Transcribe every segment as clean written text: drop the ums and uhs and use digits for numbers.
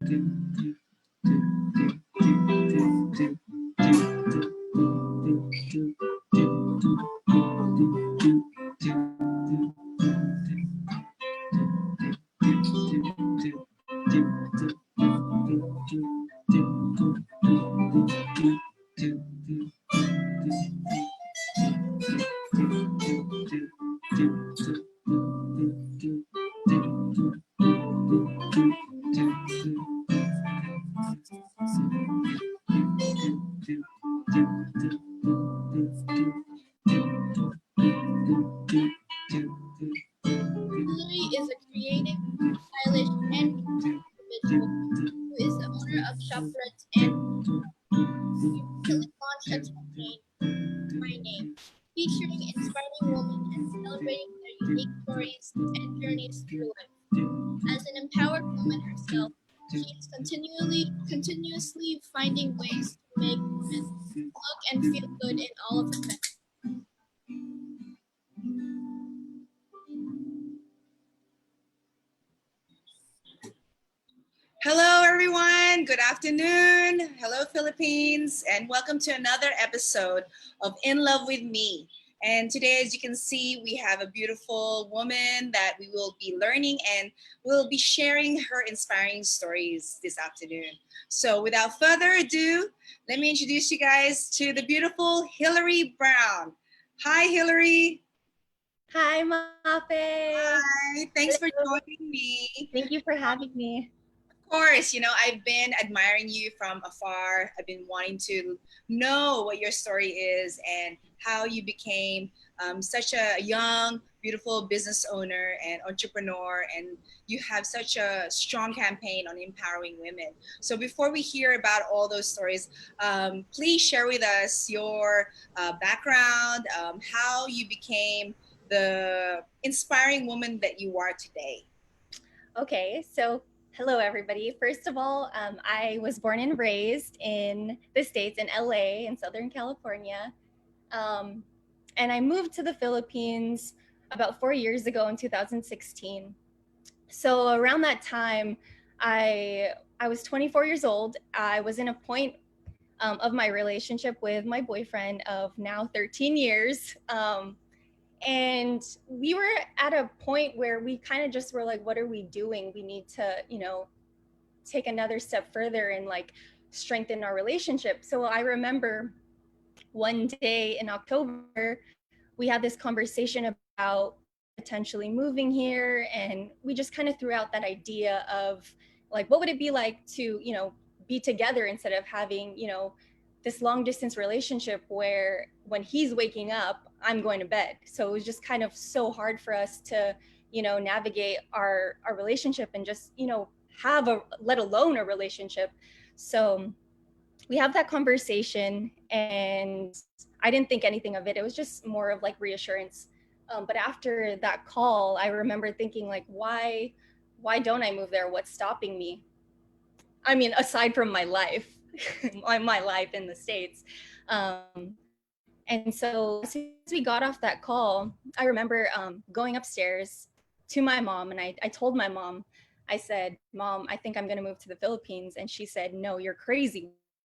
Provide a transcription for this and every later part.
Hillary is a creative, stylish, and individual who is the owner of Shop Threads and recently launched a campaign, My Name, featuring inspiring women and celebrating their unique stories and journeys through life. As an empowered woman herself, she is continuously finding ways to make women look and feel good in all of her best. Hello, everyone. Good afternoon. Hello, Philippines, and welcome to another episode of In Love with Me. And today, as you can see, we have a beautiful woman that we will be learning and we'll be sharing her inspiring stories this afternoon. So without further ado, let me introduce you guys to the beautiful Hillary Brown. Hi, Hillary. Hi, Mafae. Hi. Thanks for joining me. Thank you for having me. Of course, I've been admiring you from afar. I've been wanting to know what your story is and how you became such a young, beautiful business owner and entrepreneur, and you have such a strong campaign on empowering women. So before we hear about all those stories, please share with us your background, how you became the inspiring woman that you are today. Okay, so hello, everybody. First of all, I was born and raised in the States, in LA, in Southern California. And I moved to the Philippines about 4 years ago in 2016. So around that time, I was 24 years old. I was in a point of my relationship with my boyfriend of now 13 years. And we were at a point where we kind of just were like, what are we doing? We need to, take another step further and like strengthen our relationship. So I remember one day in October, we had this conversation about potentially moving here. And we just kind of threw out that idea of like, what would it be like to, be together instead of having, this long distance relationship where when he's waking up, I'm going to bed. So it was just kind of so hard for us to, navigate our relationship and just, let alone a relationship. So we have that conversation and I didn't think anything of it. It was just more of like reassurance. But after that call, I remember thinking like, why don't I move there? What's stopping me? I mean, aside from my life, my life in the States. And so as soon as we got off that call, I remember going upstairs to my mom. And I told my mom, I said, Mom, I think I'm going to move to the Philippines. And she said, no, you're crazy.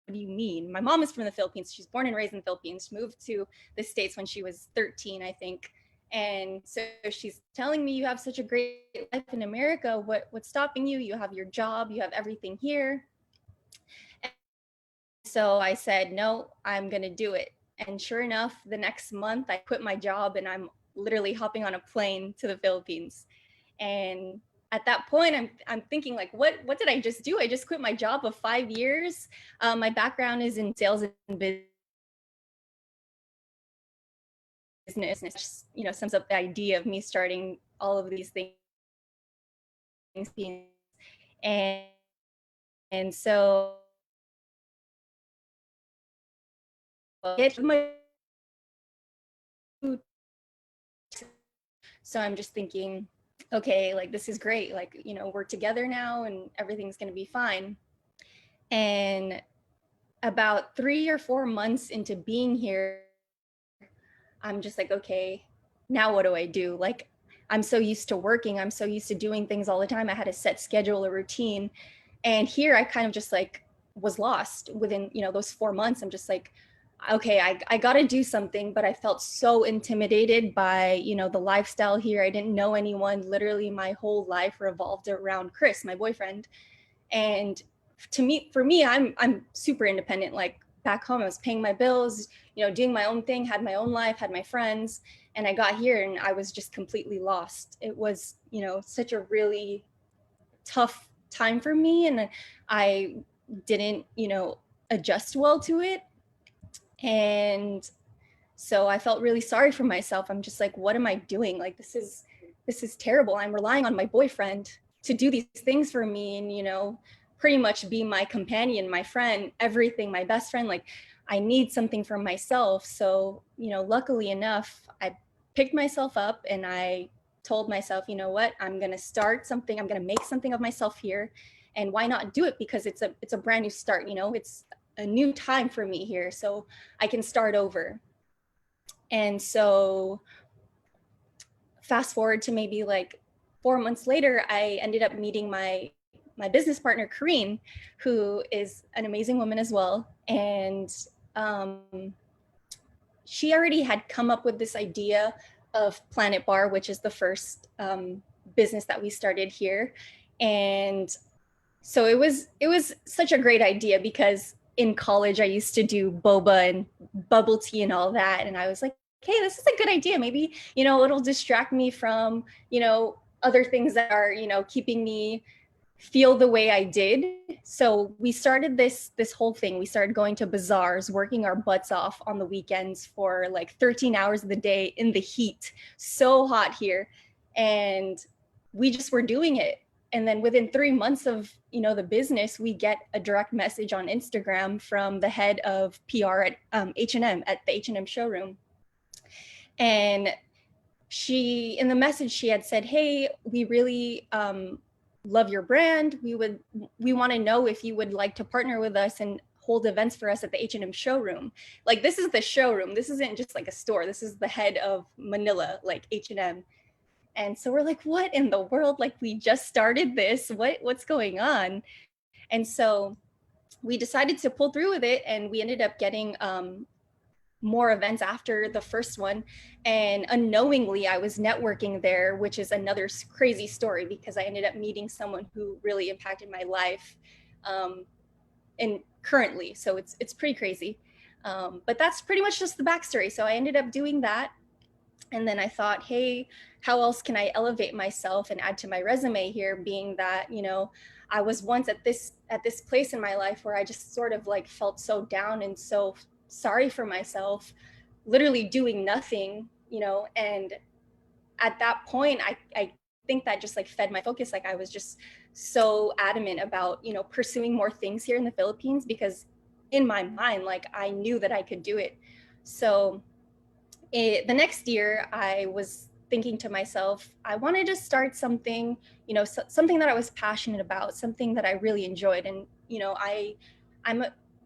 What do you mean? My mom is from the Philippines. She's born and raised in the Philippines, moved to the States when she was 13, I think. And so she's telling me, you have such a great life in America. What's stopping you? You have your job, you have everything here. And so I said, no, I'm going to do it. And sure enough, the next month I quit my job and I'm literally hopping on a plane to the Philippines. And at that point, I'm thinking like, what did I just do? I just quit my job of 5 years. My background is in sales and business, sums up the idea of me starting all of these things. And so so I'm just thinking, okay, like this is great. Like, we're together now and everything's going to be fine. And about 3 or 4 months into being here, I'm just like, okay, now what do I do? Like, I'm so used to working. I'm so used to doing things all the time. I had a set schedule, a routine. And here I kind of just like was lost within, those 4 months. I'm just like, okay, I got to do something. But I felt so intimidated by, the lifestyle here. I didn't know anyone. Literally my whole life revolved around Chris, my boyfriend. And for me, I'm super independent. Like back home, I was paying my bills, doing my own thing, had my own life, had my friends. And I got here and I was just completely lost. It was, such a really tough time for me. And I didn't, adjust well to it. And so I felt really sorry for myself. I'm just like, what am I doing? Like, this is terrible. I'm relying on my boyfriend to do these things for me and, pretty much be my companion, my friend, everything, my best friend. Like, I need something for myself. So, luckily enough, I picked myself up and I told myself, you know what, I'm going to start something. I'm going to make something of myself here. And why not do it? Because it's a brand new start, it's a new time for me here. So I can start over. And so fast forward to maybe like 4 months later, I ended up meeting my business partner, Kareen, who is an amazing woman as well. And um, she already had come up with this idea of Planet Bar, which is the first business that we started here. And so it was such a great idea because in college I used to do boba and bubble tea and all that, and I was like, hey, this is a good idea. Maybe, it'll distract me from, other things that are, keeping me feel the way I did. So we started this whole thing. We started going to bazaars, working our butts off on the weekends for like 13 hours of the day in the heat, so hot here. And we just were doing it. And then within 3 months of, the business, we get a direct message on Instagram from the head of PR at H&M, at the H&M showroom. And in the message, she had said, hey, we really love your brand. We want to know if you would like to partner with us and hold events for us at the H&M showroom. Like, this is the showroom. This isn't just like a store. This is the head of Manila, like H&M. And so we're like, what in the world? Like, we just started this. What's going on? And so we decided to pull through with it, and we ended up getting more events after the first one. And unknowingly, I was networking there, which is another crazy story because I ended up meeting someone who really impacted my life, and currently. So it's pretty crazy. But that's pretty much just the backstory. So I ended up doing that. And then I thought, hey, how else can I elevate myself and add to my resume here, being that, I was once at this place in my life where I just sort of like felt so down and so sorry for myself, literally doing nothing, and at that point, I think that just like fed my focus. Like, I was just so adamant about, pursuing more things here in the Philippines because in my mind, like, I knew that I could do it. So the next year, I was thinking to myself, I wanted to start something, something that I was passionate about, something that I really enjoyed. And, I'm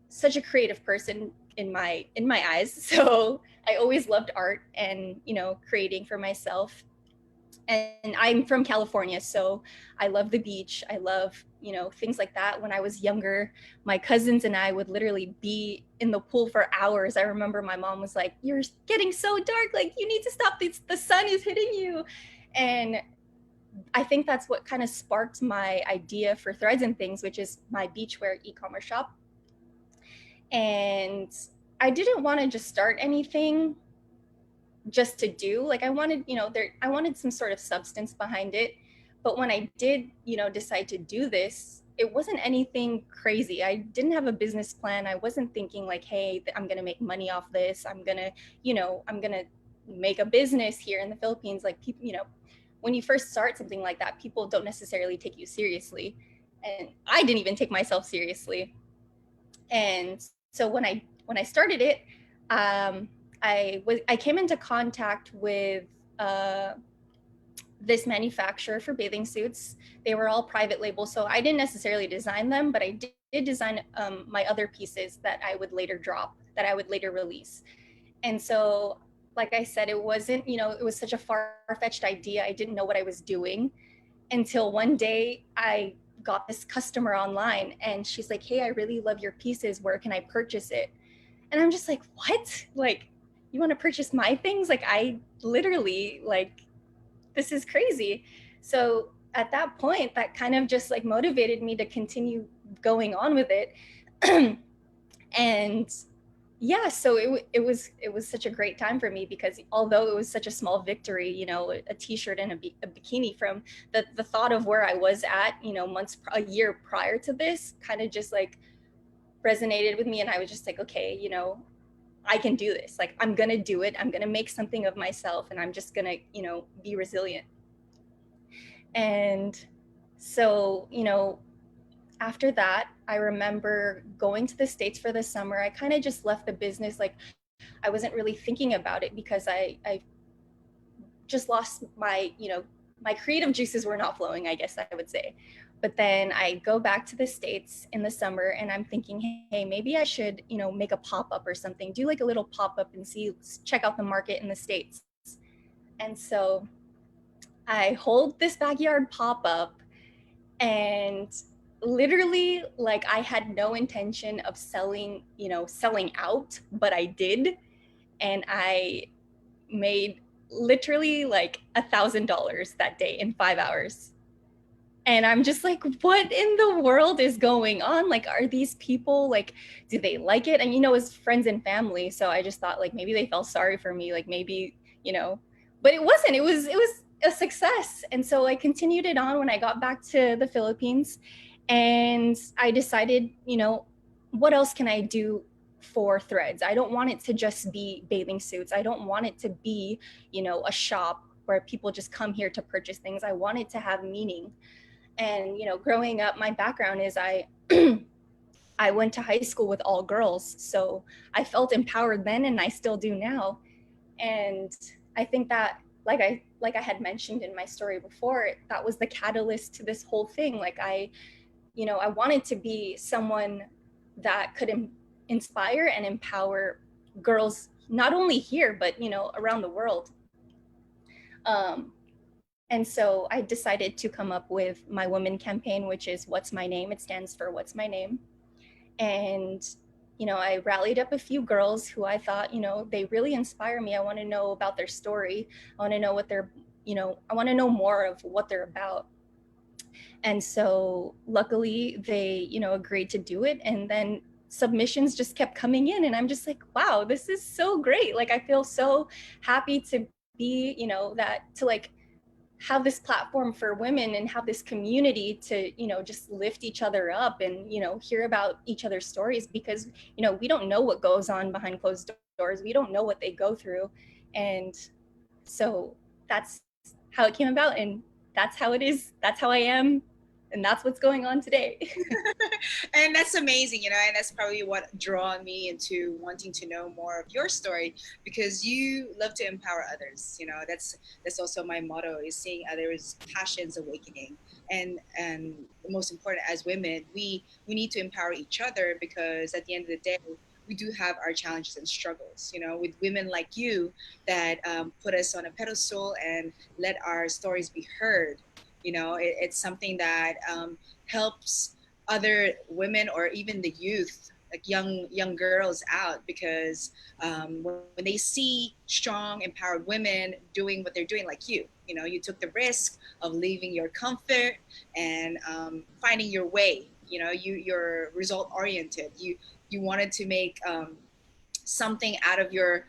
such a creative person in my eyes. So I always loved art and, creating for myself. And I'm from California, so I love the beach. I love, things like that. When I was younger, my cousins and I would literally be in the pool for hours. I remember my mom was like, "You're getting so dark. Like, you need to stop. The sun is hitting you." And I think that's what kind of sparked my idea for Threads and Things, which is my beachwear e-commerce shop. And I didn't want to just start anything just to do. Like, I wanted, I wanted some sort of substance behind it. But when I did, decide to do this, it wasn't anything crazy. I didn't have a business plan. I wasn't thinking like, hey, I'm going to make money off this. I'm going to make a business here in the Philippines. Like, people, when you first start something like that, people don't necessarily take you seriously. And I didn't even take myself seriously. And so when I started it, I came into contact with this manufacturer for bathing suits. They were all private label, so I didn't necessarily design them, but I did design my other pieces that I would later drop, that I would later release. And so, like I said, it wasn't, it was such a far-fetched idea. I didn't know what I was doing until one day I got this customer online, and she's like, hey, I really love your pieces, where can I purchase it? And I'm just like, what? Like, you want to purchase my things? Like, I literally, like, this is crazy. So at that point, that kind of just like motivated me to continue going on with it. And yeah, so it was such a great time for me, because although it was such a small victory, a t-shirt and a bikini, from the thought of where I was at, a year prior to this, kind of just like resonated with me. And I was just like, okay, I can do this. Like, I'm gonna do it. I'm gonna make something of myself, and I'm just gonna, be resilient. And so, after that, I remember going to the States for the summer. I kind of just left the business. Like, I wasn't really thinking about it, because I just lost my creative juices were not flowing, I guess I would say. But then I go back to the States in the summer, and I'm thinking, hey, maybe I should, make a pop-up or something, do like a little pop-up and check out the market in the States. And so I hold this backyard pop-up, and literally, like, I had no intention of selling out, but I did. And I made literally like $1,000 that day in 5 hours. And I'm just like, what in the world is going on? Like, are these people, like, do they like it? And it's friends and family, so I just thought, like, maybe they felt sorry for me, like, maybe, but it wasn't. It was a success. And so I continued it on when I got back to the Philippines, and I decided, what else can I do for Threads? I don't want it to just be bathing suits. I don't want it to be, a shop where people just come here to purchase things. I want it to have meaning. And growing up, my background is I went to high school with all girls, so I felt empowered then, and I still do now. And I think that, like I had mentioned in my story before, that was the catalyst to this whole thing. Like, I wanted to be someone that could inspire and empower girls, not only here, but around the world. um, And so I decided to come up with my women campaign, which is What's My Name? It stands for What's My Name. And, I rallied up a few girls who I thought, they really inspire me. I want to know about their story. I want to know what they're, I want to know more of what they're about. And so luckily they, agreed to do it. And then submissions just kept coming in. And I'm just like, wow, this is so great. Like, I feel so happy to be, to like have this platform for women and have this community to just lift each other up and hear about each other's stories, because we don't know what goes on behind closed doors. We don't know what they go through. And so that's how it came about, and that's how it is, that's how I am, and that's what's going on today. And that's amazing, and that's probably what drawn me into wanting to know more of your story, because you love to empower others. That's also my motto, is seeing others' passions awakening. And most important, as women, we need to empower each other, because at the end of the day, we do have our challenges and struggles, with women like you that put us on a pedestal and let our stories be heard. It's something that helps other women, or even the youth, like young girls, out, because when they see strong, empowered women doing what they're doing, like you took the risk of leaving your comfort and finding your way. You're result oriented. You wanted to make something out of your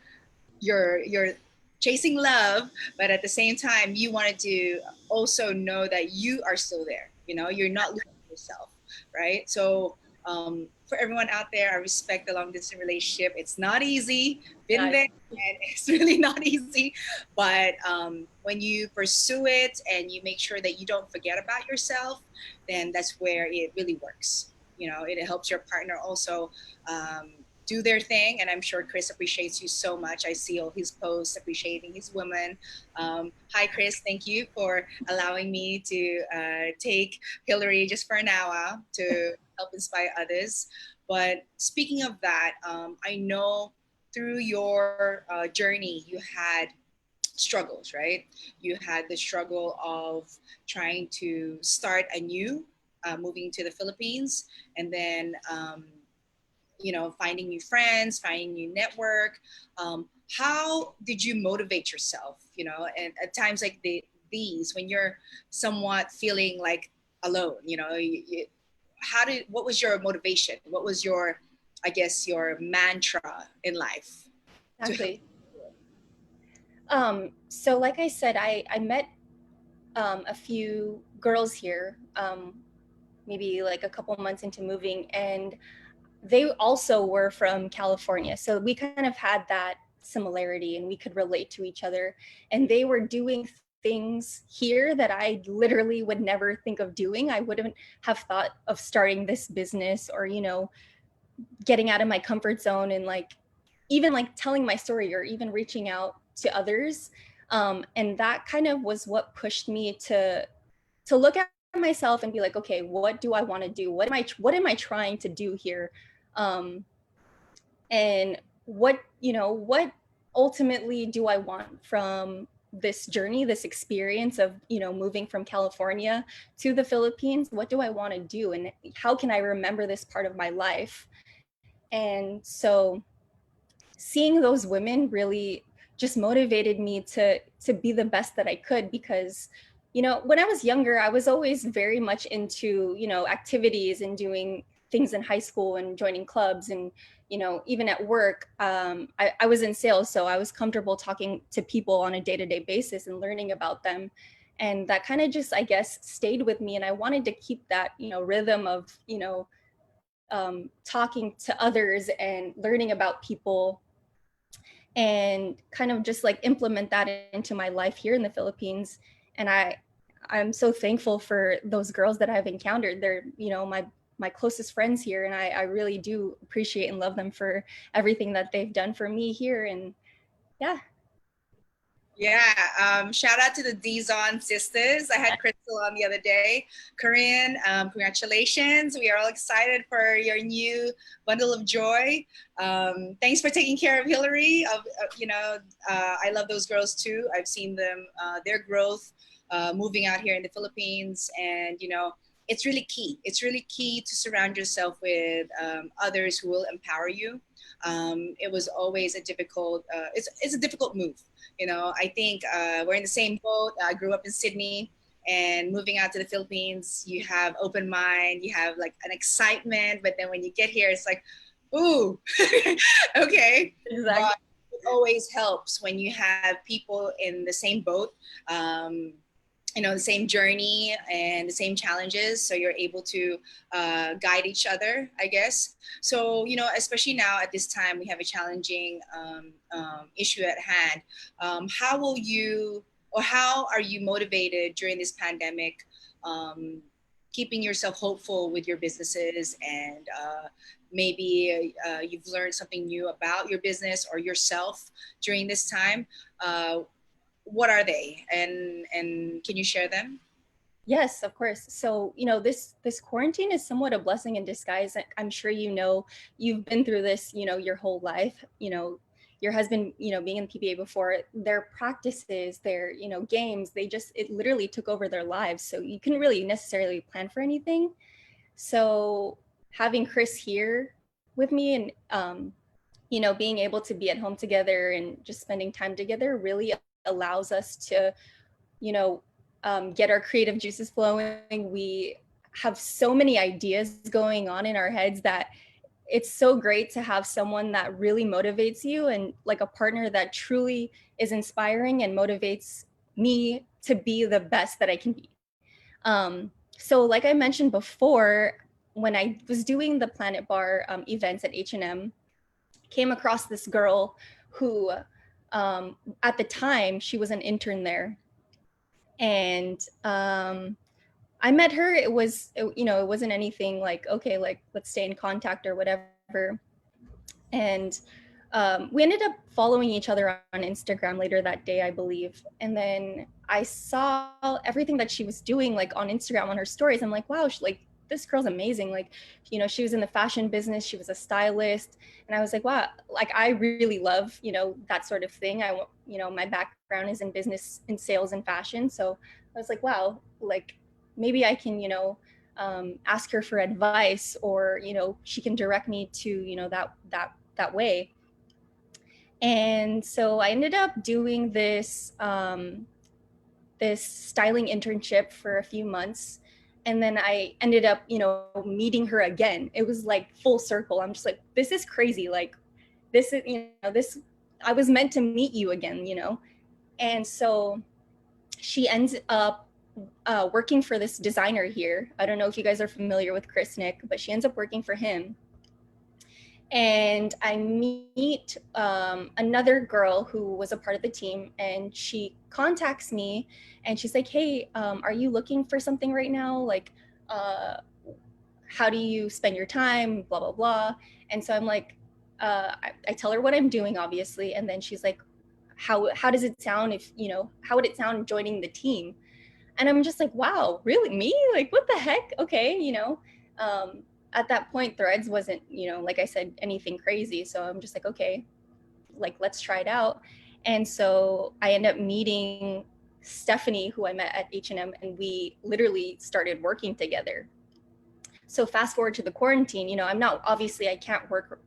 chasing love, but at the same time, you wanted to also know that you are still there. You're not losing yourself, right? So for everyone out there, I respect the long distance relationship. It's not easy. Been there, and it's really not easy. But when you pursue it and you make sure that you don't forget about yourself, then that's where it really works. It helps your partner also do their thing. And I'm sure Chris appreciates you so much. I see all his posts appreciating his women. Hi, Chris. Thank you for allowing me to take Hillary just for an hour to help inspire others. But speaking of that, I know through your journey, you had struggles, right? You had the struggle of trying to start anew, moving to the Philippines, and then finding new friends, finding new network. How did you motivate yourself? And at times like these, when you're somewhat feeling like alone, what was your motivation? What was your, I guess, your mantra in life to help? Exactly. So like I said, I met a few girls here, maybe like a couple months into moving, and they also were from California. So we kind of had that similarity and we could relate to each other. And they were doing things here that I literally would never think of doing. I wouldn't have thought of starting this business or, getting out of my comfort zone and like even like telling my story or even reaching out to others. And that kind of was what pushed me to look at myself and be like, okay, what do I want to do? What am I trying to do here? And what ultimately do I want from this journey, this experience of, moving from California to the Philippines? What do I want to do? And how can I remember this part of my life? And so seeing those women really just motivated me to be the best that I could, because when I was younger, I was always very much into activities and doing things in high school and joining clubs, and even at work, I was in sales, so I was comfortable talking to people on a day-to-day basis and learning about them. And that kind of just, I guess, stayed with me, and I wanted to keep that rhythm of talking to others and learning about people, and kind of just like implement that into my life here in the Philippines. And I'm so thankful for those girls that I've encountered. They're my closest friends here, and I really do appreciate and love them for everything that they've done for me here. And yeah. Yeah, shout out to the Dison sisters. I had Crystal on the other day. Corinne, congratulations. We are all excited for your new bundle of joy. Thanks for taking care of Hillary. I love those girls too. I've seen them, their growth, moving out here in the Philippines. And, it's really key. It's really key to surround yourself with others who will empower you. It was always a difficult, it's a difficult move. I think we're in the same boat. I grew up in Sydney, and moving out to the Philippines, you have open mind, you have like an excitement, but then when you get here, it's like, ooh, okay. Exactly. But it always helps when you have people in the same boat, the same journey and the same challenges, so you're able to guide each other, I guess. So especially now at this time, we have a challenging issue at hand. How will you, or how are you motivated during this pandemic, keeping yourself hopeful with your businesses, and maybe you've learned something new about your business or yourself during this time? What are they, and can you share them? Yes, of course. So, this quarantine is somewhat a blessing in disguise. I'm sure you've been through this, your whole life. Your husband, being in the PBA before, their practices, their, games, it literally took over their lives. So you couldn't really necessarily plan for anything. So having Chris here with me, and being able to be at home together and just spending time together really allows us to get our creative juices flowing. We have so many ideas going on in our heads that it's so great to have someone that really motivates you, and like a partner that truly is inspiring and motivates me to be the best that I can be. So like I mentioned before, when I was doing the Planet Bar events at H&M, came across this girl who at the time she was an intern there. And I met her. It wasn't anything like, okay, like let's stay in contact or whatever. And we ended up following each other on Instagram later that day, I believe. And then I saw everything that she was doing, like on Instagram on her stories. I'm like, wow, this girl's amazing. Like, she was in the fashion business. She was a stylist. And I was like, wow, like I really love, that sort of thing. My background is in business, in sales and fashion. So I was like, wow, like maybe I can, ask her for advice, or she can direct me to that way. And so I ended up doing this styling internship for a few months, and then I ended up meeting her again. It was like full circle. I'm just like, this is crazy. Like, this is this, I was meant to meet you again. And so she ends up working for this designer here. I don't know if you guys are familiar with Chris Nick, but she ends up working for him. And I meet another girl who was a part of the team, and she contacts me, and she's like, hey, are you looking for something right now? Like, how do you spend your time, blah blah blah. And so I'm like, I tell her what I'm doing, obviously, and then she's like, how does it sound if how would it sound joining the team? And I'm just like, wow, really, me? Like, what the heck? Okay. At that point, Threads wasn't, like I said, anything crazy. So I'm just like, okay, like, let's try it out. And so I end up meeting Stephanie, who I met at H&M, and we literally started working together. So fast forward to the quarantine, I'm not, obviously I can't work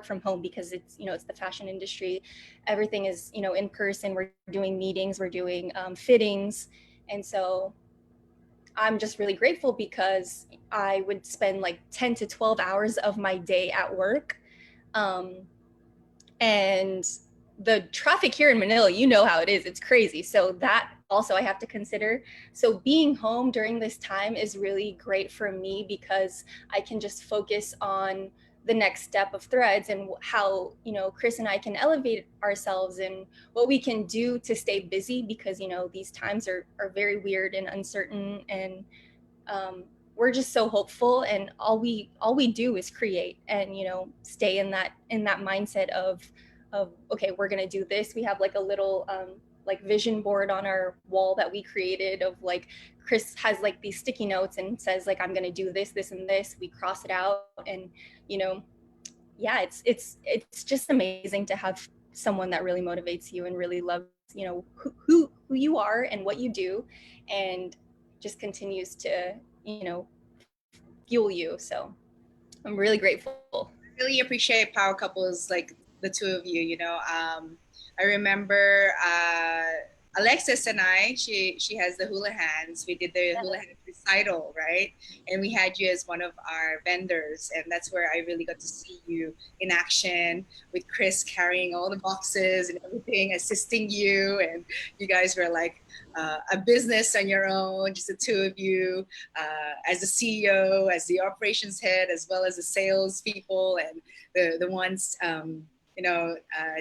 from home because it's the fashion industry. Everything is in person. We're doing meetings, we're doing fittings. And so I'm just really grateful because I would spend like 10 to 12 hours of my day at work. And the traffic here in Manila, how it is, it's crazy. So that also I have to consider. So being home during this time is really great for me because I can just focus on the next step of Threads and how Chris and I can elevate ourselves and what we can do to stay busy, because these times are very weird and uncertain, and we're just so hopeful, and all we do is create and stay in that mindset of okay, we're gonna do this. We have like a little like vision board on our wall that we created of like, Chris has like these sticky notes and says like, I'm gonna do this, this, and this. We cross it out, and yeah, it's just amazing to have someone that really motivates you and really loves who you are and what you do, and just continues to fuel you. So I'm really grateful. Really appreciate power couples like the two of you. I remember Alexis and I. She has the hula hands. We did the hula hand recital, right? And we had you as one of our vendors, and that's where I really got to see you in action with Chris carrying all the boxes and everything, assisting you, and you guys were like a business on your own, just the two of you, as the CEO, as the operations head, as well as the sales people and the ones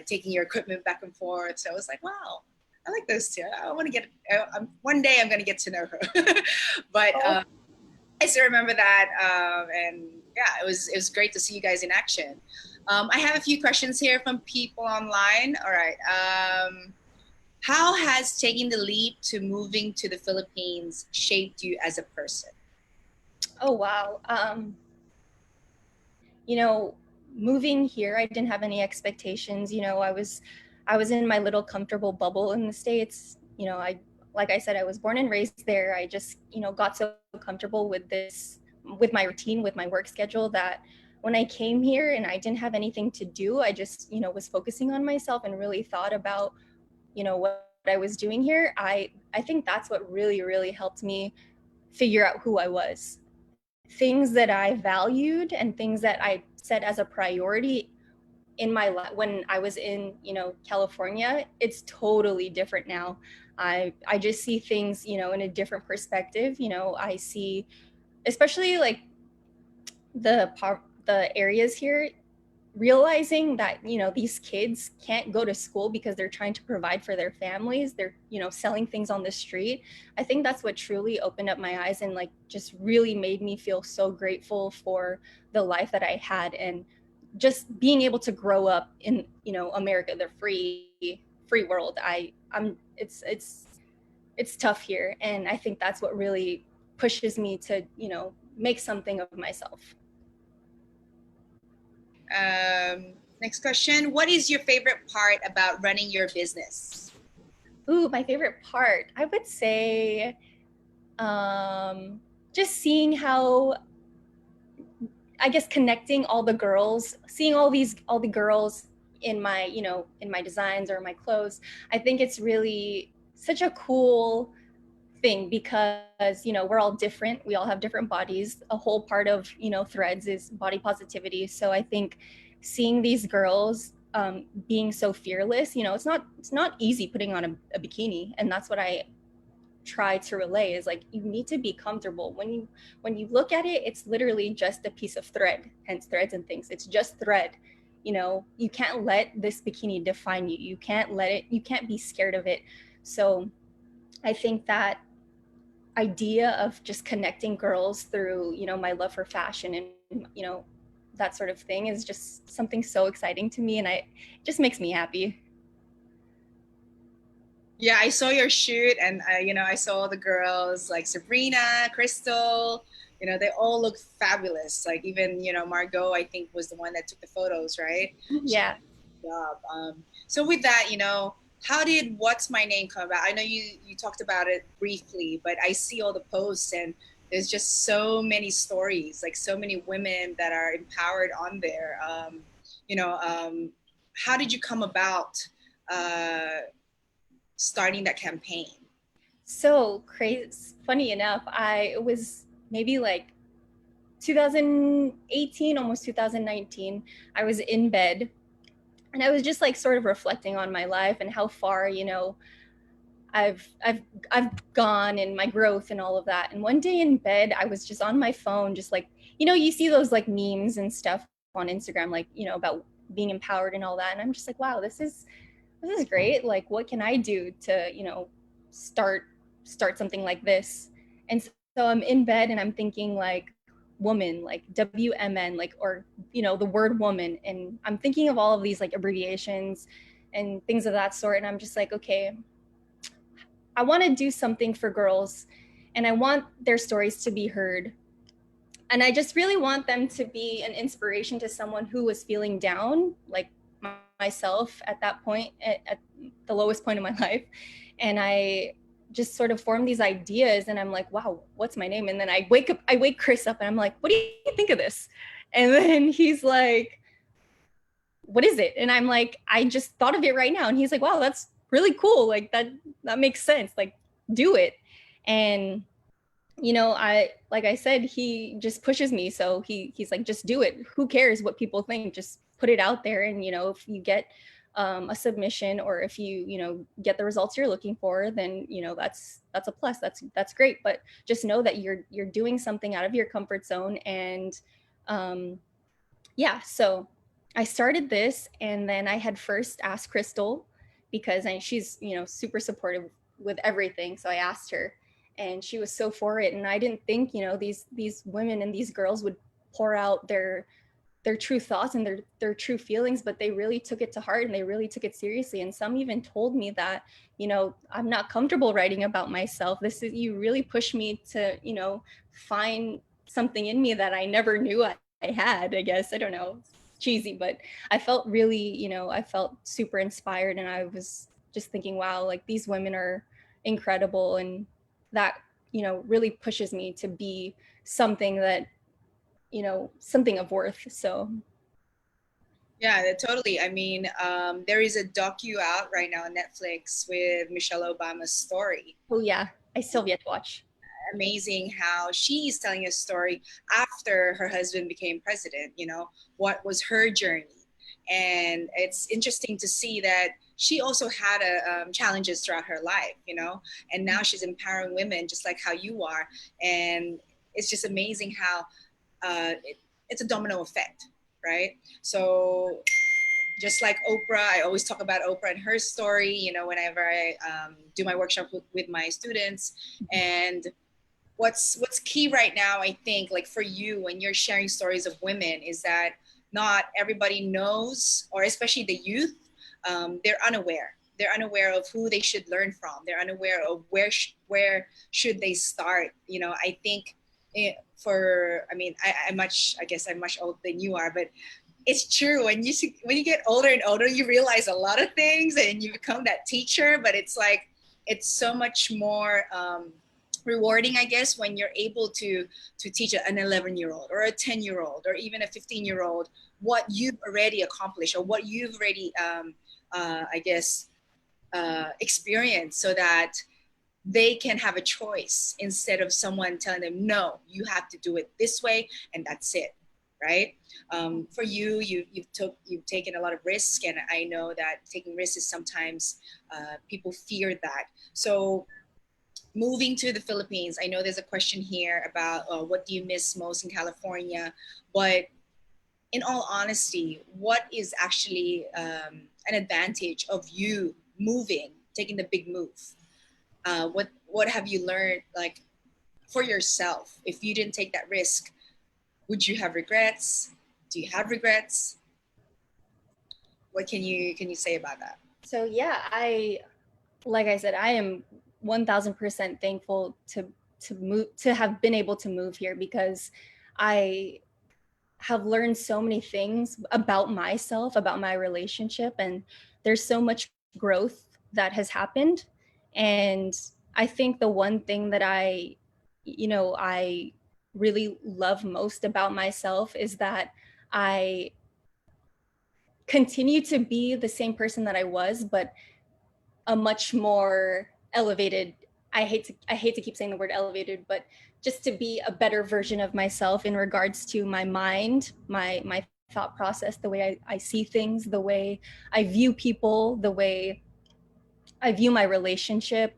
taking your equipment back and forth. So I was like, wow, I like those two. I want to get, one day I'm going to get to know her. But I still remember that. And yeah, it was great to see you guys in action. I have a few questions here from people online. All right. How has taking the leap to moving to the Philippines shaped you as a person? Oh, wow. Moving here, I didn't have any expectations. I was in my little comfortable bubble in the States. Like I said, I was born and raised there. I just, got so comfortable with my routine, with my work schedule, that when I came here and I didn't have anything to do, I just, was focusing on myself and really thought about, what I was doing here. I think that's what really, really helped me figure out who I was. Things that I valued and things that I set as a priority in my life when I was in, California, it's totally different now. I just see things, in a different perspective. I see, especially like the areas here, realizing that these kids can't go to school because they're trying to provide for their families. They're selling things on the street. I think that's what truly opened up my eyes and like just really made me feel so grateful for the life that I had, and just being able to grow up in America, the free world. I'm it's tough here, and I think that's what really pushes me to make something of myself. Next question. What is your favorite part about running your business? Ooh, my favorite part, I would say, just seeing how, I guess, connecting all the girls, seeing all the girls in my, in my designs or my clothes, I think it's really such a cool thing because, we're all different. We all have different bodies. A whole part of, Threads is body positivity. So I think seeing these girls being so fearless, it's not easy putting on a bikini. And that's what I try to relay is like, you need to be comfortable when you look at it. It's literally just a piece of thread, hence threads and things. It's just thread. You can't let this bikini define you. You can't be scared of it. So I think that idea of just connecting girls through, my love for fashion and, that sort of thing is just something so exciting to me, and it just makes me happy. Yeah, I saw your shoot, and I saw the girls like Sabrina, Crystal. They all look fabulous. Like even Margot, I think, was the one that took the photos, right? She did Yeah. a good job. So with that, how did What's My Name come about? I know you talked about it briefly, but I see all the posts, and there's just so many stories, like so many women that are empowered on there. How did you come about starting that campaign? So crazy. Funny enough, it was maybe like 2018, almost 2019. I was in bed and I was just like sort of reflecting on my life and how far, I've I've I've gone and my growth and all of that. And one day in bed, I was just on my phone, just like, you see those like memes and stuff on Instagram, like, about being empowered and all that. And I'm just like, wow, this is great. Like, what can I do to, start something like this? And so I'm in bed and I'm thinking like woman, like WMN, like, or, the word woman. And I'm thinking of all of these like abbreviations and things of that sort. And I'm just like, okay, I want to do something for girls and I want their stories to be heard. And I just really want them to be an inspiration to someone who was feeling down, like myself at that point, at the lowest point in my life. And I just sort of formed these ideas and I'm like, wow, what's my name? And then I wake Chris up and I'm like, what do you think of this? And then he's like, what is it? And I'm like, I just thought of it right now. And he's like, wow, that's really cool. Like that makes sense. Like, do it. And like I said, he just pushes me. So he's like, just do it. Who cares what people think? Just put it out there. And if you get a submission, or if you get the results you're looking for, then that's a plus. That's great. But just know that you're doing something out of your comfort zone. And yeah, so I started this, and then I had first asked Crystal because she's super supportive with everything. So I asked her, and she was so for it. And I didn't think these women and these girls would pour out their true thoughts and their true feelings, but they really took it to heart and they really took it seriously. And some even told me that I'm not comfortable writing about myself. You really pushed me to find something in me that I never knew I had. I guess, I don't know, cheesy, but I felt really, I felt super inspired, and I was just thinking, wow, like these women are incredible. And that really pushes me to be something that something of worth. So Yeah, totally. I mean, there is a docu out right now on Netflix with Michelle Obama's story. oh yeah, I still have yet to watch. Amazing how she's telling a story after her husband became president. What was her journey? And it's interesting to see that she also had challenges throughout her life, and now she's empowering women just like how you are. And it's just amazing how it's a domino effect, right? So just like Oprah, I always talk about Oprah and her story, whenever I do my workshop with my students. And what's key right now, I think, like for you when you're sharing stories of women, is that not everybody knows, or especially the youth, they're unaware. They're unaware of who they should learn from. They're unaware of where should they start. I think I guess I'm much older than you are, but it's true. When you get older and older, you realize a lot of things, and you become that teacher. But it's like it's so much more rewarding, I guess, when you're able to teach an 11-year-old or a 10-year-old or even a 15-year-old what you've already accomplished or what you've already I guess experienced, so that they can have a choice instead of someone telling them, no, you have to do it this way and that's it, right? For you, you've taken a lot of risk, and I know that taking risks is sometimes people fear that. So moving to the Philippines, I know there's a question here about what do you miss most in California, but in all honesty, what is actually an advantage of you moving, taking the big move? What have you learned, like, for yourself? If you didn't take that risk, would you have regrets? Do you have regrets? What can you say about that? So yeah, like I said, I am 1000% thankful to have been able to move here, because I have learned so many things about myself, about my relationship, and there's so much growth that has happened. And I think the one thing that I really love most about myself is that I continue to be the same person that I was, but a much more elevated, I hate to keep saying the word elevated, but just to be a better version of myself in regards to my mind, my thought process, the way I see things, the way I view people, the way I view my relationship,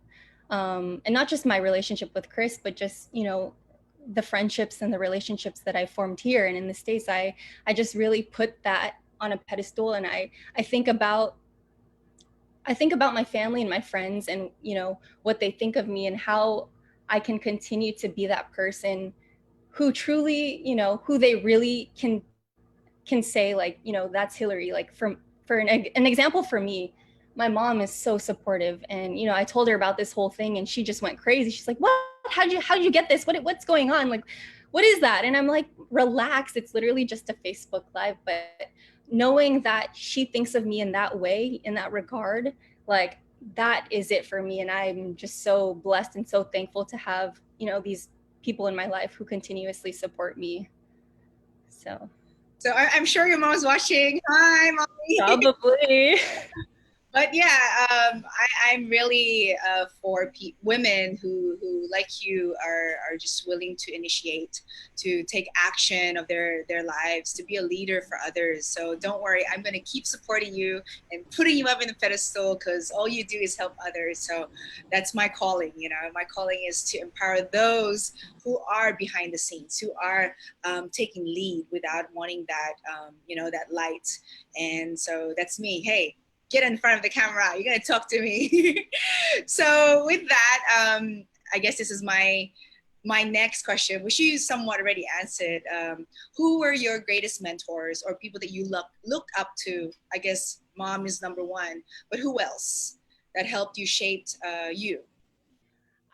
and not just my relationship with Chris, but just the friendships and the relationships that I formed here and in the States. I just really put that on a pedestal, and I think about my family and my friends, and what they think of me, and how I can continue to be that person who truly, who they really can say, like, that's Hillary. Like, for an example, for me, my mom is so supportive, and I told her about this whole thing, and she just went crazy. She's like, what? How'd you get this? What's going on? Like, what is that? And I'm like, relax, it's literally just a Facebook Live. But knowing that she thinks of me in that way, in that regard, like, that is it for me. And I'm just so blessed and so thankful to have these people in my life who continuously support me. So So I'm sure your mom's watching. Hi, mommy. probably. But yeah, I'm really for women who like you are just willing to initiate, to take action of their lives, to be a leader for others. So don't worry, I'm going to keep supporting you and putting you up in the pedestal, because all you do is help others. So that's my calling. My calling is to empower those who are behind the scenes, who are taking lead without wanting that that light. And so that's me. Hey, get in front of the camera, you're gonna talk to me. So with that, I guess this is my next question, which you somewhat already answered. Who were your greatest mentors or people that you look up to? I guess mom is number one, but who else that helped you shaped you?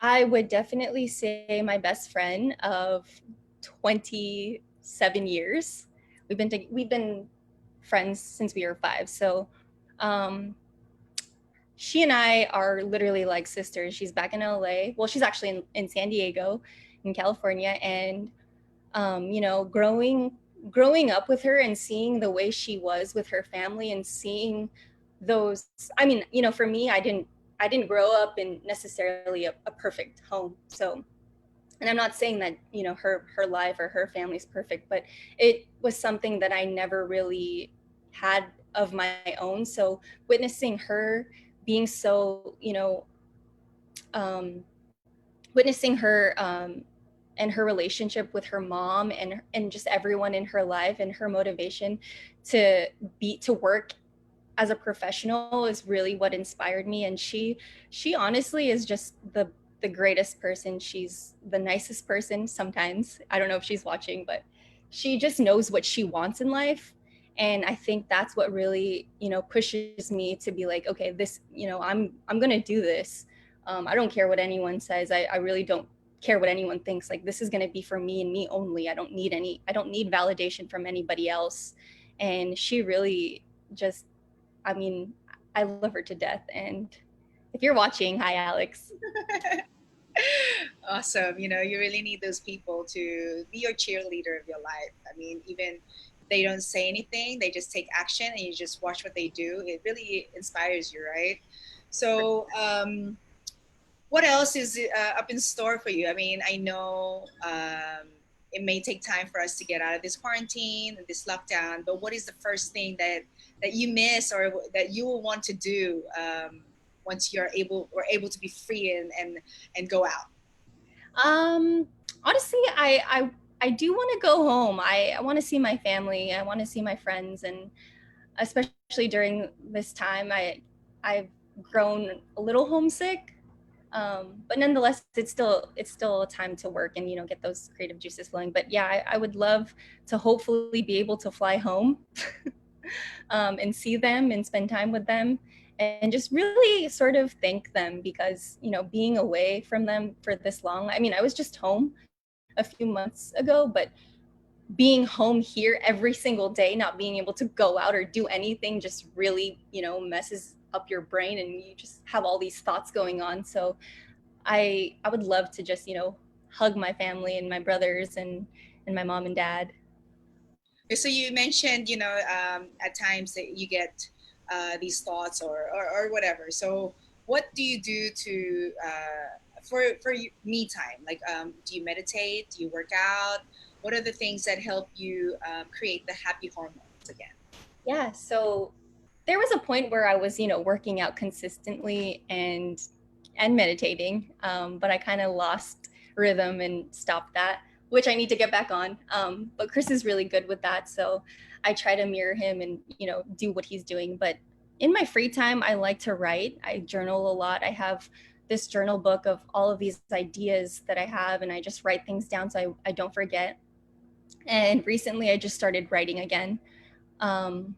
I would definitely say my best friend of 27 years. We've been friends since we were 5. So um, she and I are literally like sisters. She's back in LA. Well, she's actually in San Diego, in California. And growing up with her and seeing the way she was with her family, and seeing those, I mean, for me, I didn't grow up in necessarily a perfect home. So, and I'm not saying that her life or her family's perfect, but it was something that I never really had of my own. So witnessing her being so, um, witnessing her and her relationship with her mom, and just everyone in her life, and her motivation to work as a professional is really what inspired me. And she honestly is just the greatest person. She's the nicest person. Sometimes I don't know if she's watching, but she just knows what she wants in life. And I think that's what really pushes me to be like, okay, this, I'm gonna do this. I don't care what anyone says. I really don't care what anyone thinks. Like, this is going to be for me and me only. I don't need validation from anybody else. And she really just, I mean, I love her to death. And if you're watching, hi Alex. Awesome. You know, you really need those people to be your cheerleader of your life. I mean, even they don't say anything, they just take action and you just watch what they do. It really inspires you, right? So, what else is up in store for you? I mean, I know it may take time for us to get out of this quarantine and this lockdown, but what is the first thing that you miss or that you will want to do once you're able to be free and go out? Honestly, I do want to go home. I want to see my family. I want to see my friends, and especially during this time, I've grown a little homesick. But nonetheless, it's still a time to work and get those creative juices flowing. But yeah, I would love to hopefully be able to fly home and see them and spend time with them and just really sort of thank them because being away from them for this long. I mean, I was just home a few months ago, but being home here every single day, not being able to go out or do anything just really messes up your brain and you just have all these thoughts going on. So I would love to just hug my family and my brothers and my mom and dad. So you mentioned, at times that you get these thoughts or whatever. So what do you do to for me time? Like, do you meditate? Do you work out? What are the things that help you create the happy hormones again? Yeah, so there was a point where I was working out consistently and meditating, but I kind of lost rhythm and stopped that, which I need to get back on. But Chris is really good with that, so I try to mirror him and do what he's doing. But in my free time, I like to write. I journal a lot. I have this journal book of all of these ideas that I have, and I just write things down so I don't forget. And recently, I just started writing again. Um,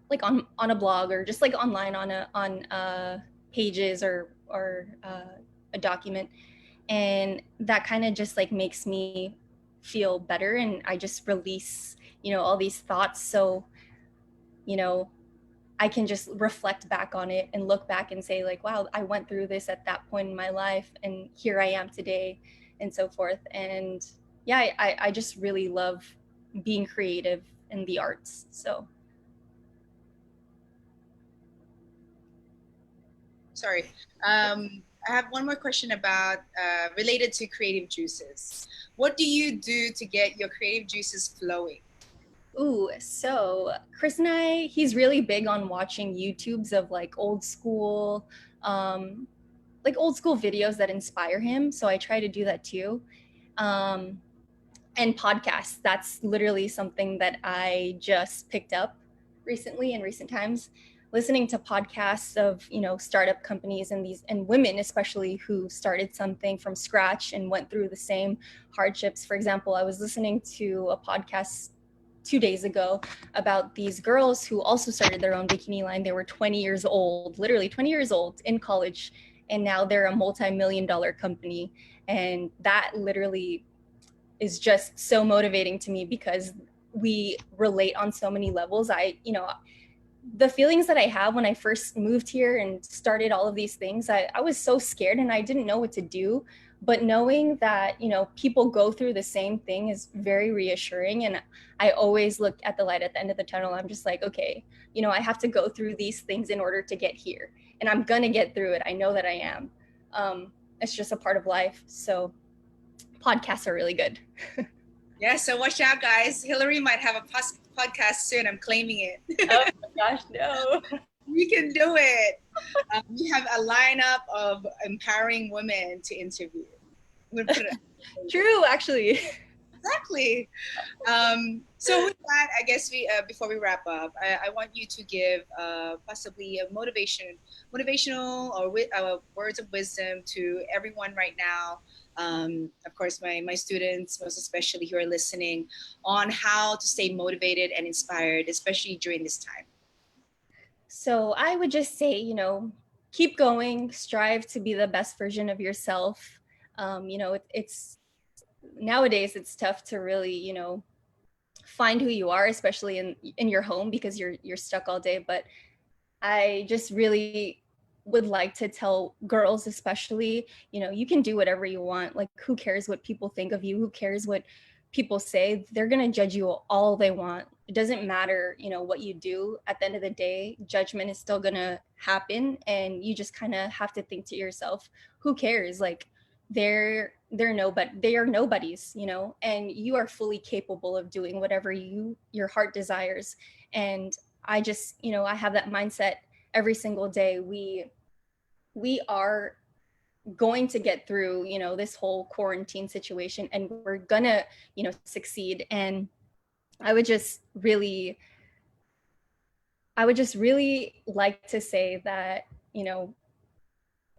like on a blog or just like online on pages or a document, and that kind of just like makes me feel better, and I just release all these thoughts, so you know I can just reflect back on it and look back and say like, wow, I went through this at that point in my life and here I am today, and so forth. And yeah, I just really love being creative in the arts. So Sorry. I have one more question about related to creative juices. What do you do to get your creative juices flowing? ooh, so Chris and he's really big on watching YouTubes of um, like old school videos that inspire him. So I try to do that too. Um, and podcasts, that's literally something that I just picked up recently in recent times. Listening to podcasts of startup companies and women especially who started something from scratch and went through the same hardships. For example, I was listening to a podcast 2 days ago about these girls who also started their own bikini line. They were 20 years old, literally 20 years old in college, and now they're a multi-million-dollar company. And that literally is just so motivating to me because we relate on so many levels. The feelings that I have when I first moved here and started all of these things, I was so scared and I didn't know what to do. But knowing that, people go through the same thing is very reassuring. And I always look at the light at the end of the tunnel. I'm just like, okay, I have to go through these things in order to get here. And I'm going to get through it. I know that I am. It's just a part of life. So podcasts are really good. Yeah, so watch out, guys. Hillary might have a podcast soon. I'm claiming it. Oh my gosh, no. You can do it. We have a lineup of empowering women to interview. I'm gonna put it True, actually. exactly. So with that, I guess we before we wrap up, I want you to give possibly a motivational or words of wisdom to everyone right now. Of course, my students, most especially who are listening, on how to stay motivated and inspired, especially during this time. So I would just say, keep going, strive to be the best version of yourself. It's nowadays it's tough to really, find who you are, especially in your home because you're stuck all day. But I just really would like to tell girls especially, you know, you can do whatever you want. Like, who cares what people think of you? Who cares what people say? They're going to judge you all they want. It doesn't matter, you know, what you do. At the end of the day, judgment is still going to happen, and you just kind of have to think to yourself, who cares? Like, they are nobodies, you know, and you are fully capable of doing whatever your heart desires. And I just, you know, I have that mindset every single day. We are going to get through, you know, this whole quarantine situation, and we're gonna, you know, succeed. And I would just really like to say that, you know,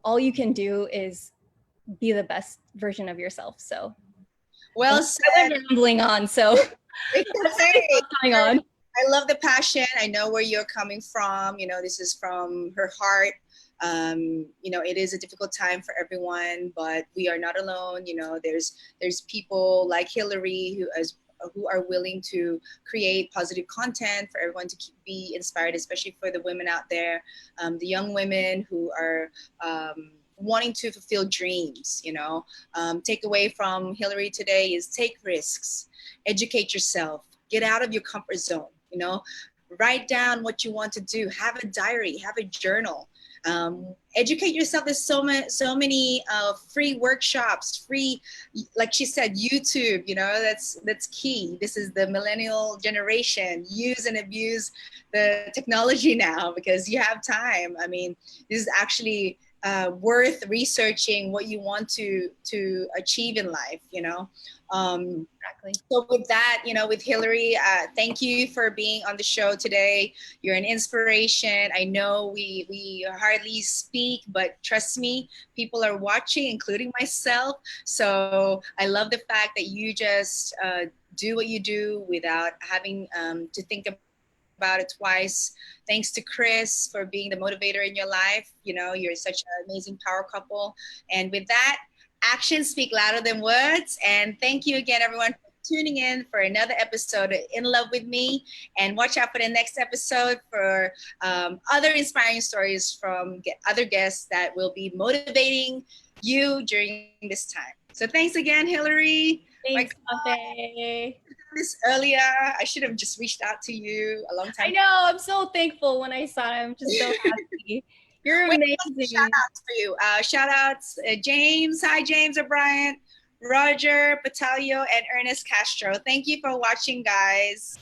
all you can do is be the best version of yourself. So Well I said. was rambling on, so Hey, going on. I love the passion. I know where you're coming from. You know, this is from her heart. You know, it is a difficult time for everyone, but we are not alone. You know, there's people like Hillary who are willing to create positive content for everyone to be inspired, especially for the women out there, the young women who are wanting to fulfill dreams. You know, takeaway from Hillary today is take risks, educate yourself, get out of your comfort zone. You know, write down what you want to do, have a diary, have a journal, educate yourself. There's so many free workshops, free, like she said, YouTube. You know, that's key. This is the millennial generation. Use and abuse the technology now because you have time. I mean, this is actually worth researching what you want to achieve in life, you know. Exactly. So with that, you know, with Hillary, thank you for being on the show today. You're an inspiration. I know we hardly speak, but trust me, people are watching, including myself. So I love the fact that you just do what you do without having to think about it twice. Thanks to Chris for being the motivator in your life. You know, you're such an amazing power couple. And with that, actions speak louder than words. And thank you again, everyone, for tuning in for another episode of In Love With Me. And watch out for the next episode for other inspiring stories from other guests that will be motivating you during this time. So thanks again, Hillary. Thanks, Mafae. This earlier, I should have just reached out to you a long time I know. I'm so thankful when I saw it. I'm just so happy. You're amazing. Shout outs for you. Shout outs, James. Hi, James O'Brien, Roger Batalio, and Ernest Castro. Thank you for watching, guys.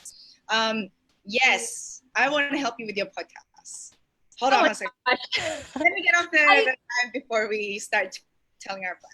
Yes, I want to help you with your podcast. Hold on a second. Let me get off the time before we start telling our plan.